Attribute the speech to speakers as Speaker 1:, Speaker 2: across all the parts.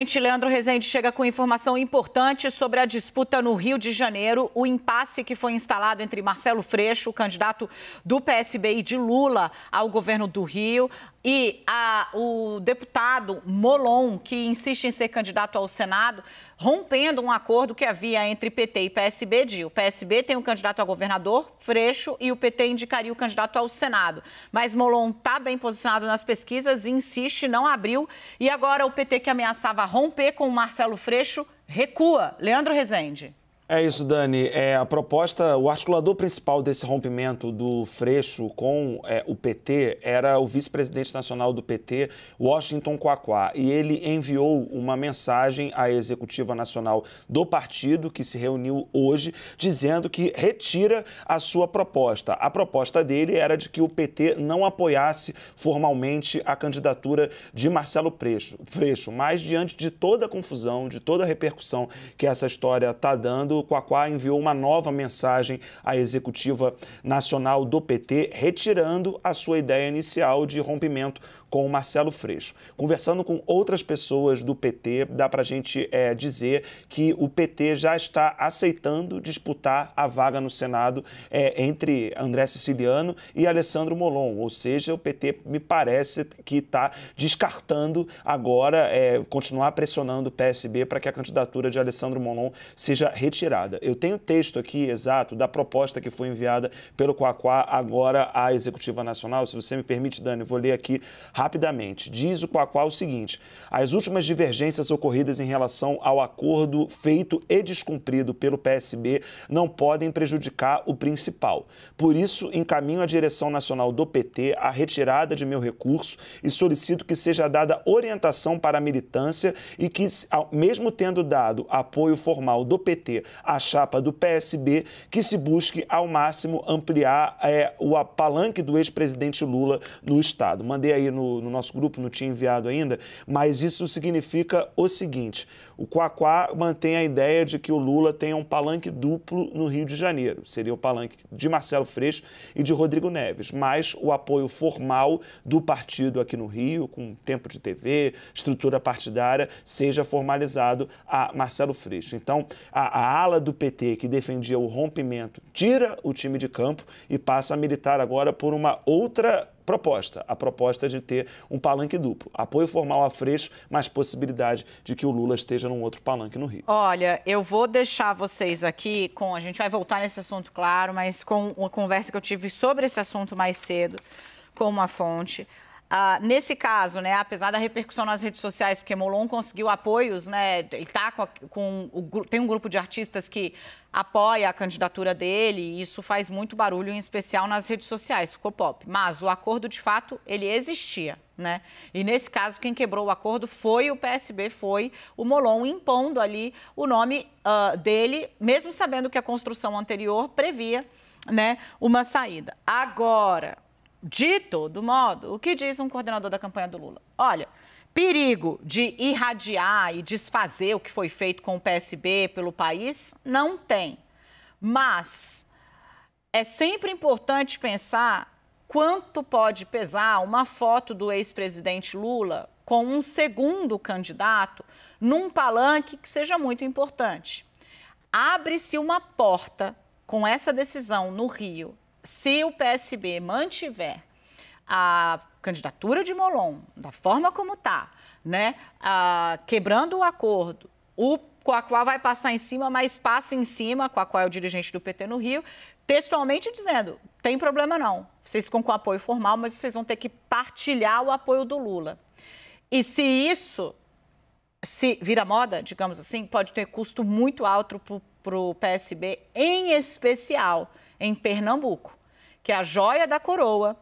Speaker 1: Leandro Rezende chega com informação importante sobre a disputa no Rio de Janeiro, o impasse que foi instalado entre Marcelo Freixo, candidato do PSB e de Lula ao governo do Rio, e o deputado Molon, que insiste em ser candidato ao Senado, rompendo um acordo que havia entre PT e PSB. O PSB tem um candidato a governador, Freixo, e o PT indicaria o candidato ao Senado. Mas Molon está bem posicionado nas pesquisas, insiste, não abriu, e agora o PT, que ameaçava romper com o Marcelo Freixo, recua. Leandro Rezende.
Speaker 2: É isso, Dani. A proposta, o articulador principal desse rompimento do Freixo com o PT era o vice-presidente nacional do PT, Washington Quaquá, e ele enviou uma mensagem à executiva nacional do partido, que se reuniu hoje, dizendo que retira a sua proposta. A proposta dele era de que o PT não apoiasse formalmente a candidatura de Marcelo Freixo, mas diante de toda a confusão, de toda a repercussão que essa história está dando, o Quaquá enviou uma nova mensagem à executiva nacional do PT, retirando a sua ideia inicial de rompimento com o Marcelo Freixo. Conversando com outras pessoas do PT, dá para a gente dizer que o PT já está aceitando disputar a vaga no Senado entre André Siciliano e Alessandro Molon, ou seja, o PT me parece que está descartando agora continuar pressionando o PSB para que a candidatura de Alessandro Molon seja retirada. Eu tenho o texto aqui exato da proposta que foi enviada pelo Quaquá agora à Executiva Nacional. Se você me permite, Dani, vou ler aqui rapidamente. Diz o Quaquá o seguinte: as últimas divergências ocorridas em relação ao acordo feito e descumprido pelo PSB não podem prejudicar o principal. Por isso, encaminho à direção nacional do PT a retirada de meu recurso e solicito que seja dada orientação para a militância e que, mesmo tendo dado apoio formal do PT à chapa do PSB, que se busque ao máximo ampliar o palanque do ex-presidente Lula no Estado. Mandei aí no nosso grupo, não tinha enviado ainda, mas isso significa o seguinte: o Quaquá mantém a ideia de que o Lula tenha um palanque duplo no Rio de Janeiro. Seria o palanque de Marcelo Freixo e de Rodrigo Neves, mas o apoio formal do partido aqui no Rio, com tempo de TV, estrutura partidária, seja formalizado a Marcelo Freixo. Então, a ala do PT que defendia o rompimento tira o time de campo e passa a militar agora por uma outra proposta, a proposta de ter um palanque duplo. Apoio formal a Freixo, mas possibilidade de que o Lula esteja num outro palanque no Rio.
Speaker 1: Olha, eu vou deixar vocês aqui com... A gente vai voltar nesse assunto, claro, mas com uma conversa que eu tive sobre esse assunto mais cedo, com uma fonte. Nesse caso, né, apesar da repercussão nas redes sociais, porque Molon conseguiu apoios, né, ele tá tem um grupo de artistas que apoia a candidatura dele, e isso faz muito barulho, em especial nas redes sociais, ficou pop. Mas o acordo, de fato, ele existia, né? E nesse caso, quem quebrou o acordo foi o PSB, foi o Molon, impondo ali o nome dele, mesmo sabendo que a construção anterior previa, né, uma saída. Agora, de todo modo, o que diz um coordenador da campanha do Lula? Olha, perigo de irradiar e desfazer o que foi feito com o PSB pelo país, não tem. Mas é sempre importante pensar quanto pode pesar uma foto do ex-presidente Lula com um segundo candidato num palanque que seja muito importante. Abre-se uma porta com essa decisão no Rio. Se o PSB mantiver a candidatura de Molon da forma como está, né, quebrando o acordo, o Quaquá vai passar em cima, mas passa em cima, Quaquá é o dirigente do PT no Rio, textualmente dizendo, tem problema não, vocês ficam com apoio formal, mas vocês vão ter que partilhar o apoio do Lula. E se isso se vira moda, digamos assim, pode ter custo muito alto para o PSB, em especial em Pernambuco, que é a joia da coroa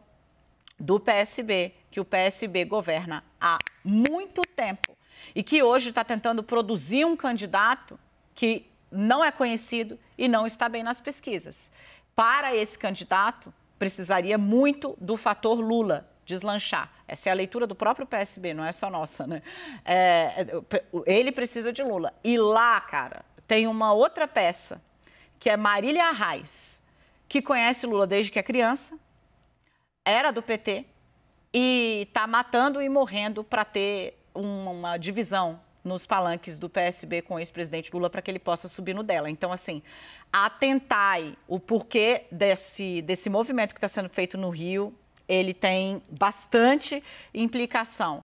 Speaker 1: do PSB, que o PSB governa há muito tempo e que hoje está tentando produzir um candidato que não é conhecido e não está bem nas pesquisas. Para esse candidato, precisaria muito do fator Lula deslanchar. Essa é a leitura do próprio PSB, não é só nossa, né? Ele precisa de Lula. E lá, cara, tem uma outra peça, que é Marília Arraes, que conhece Lula desde que é criança, era do PT e está matando e morrendo para ter uma divisão nos palanques do PSB com o ex-presidente Lula para que ele possa subir no dela. Então, assim, atentar o porquê desse movimento que está sendo feito no Rio, ele tem bastante implicação